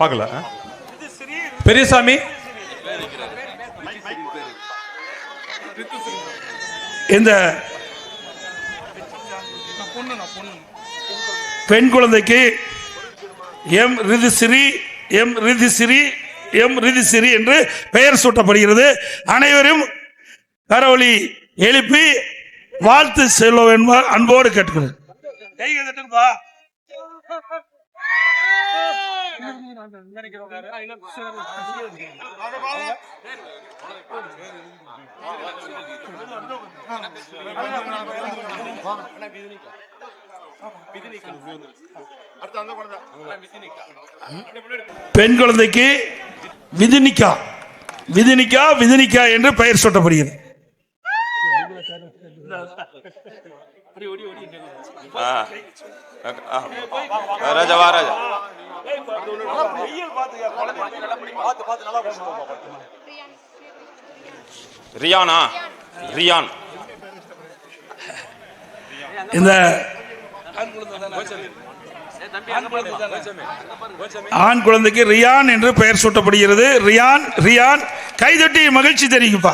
பார்க்கல. பெரியசாமி இந்த பெண் குழந்தைக்கு எம் ரிதிசிறி எம் ரிதிசிறி எம் ரிதிசிறி என்று பெயர் சூட்டப்படுகிறது. அனைவரும் கரவொலி எழுப்பி வாழ்த்து செல்ல வேண்டும் அன்போடு கேட்கிறேன். பெண் குழந்தைக்கு விதினிகா விதினிகா விதினிகா என்று பெயர் சூட்டப்படுகிறது. ரியானா ரியான் இந்த ஆண் குழந்தைக்கு ரியான் என்று பெயர் சூட்டப்படுகிறது. ரியான் ரியான் கைதட்டி மகிழ்ச்சி தெரிவிப்பா.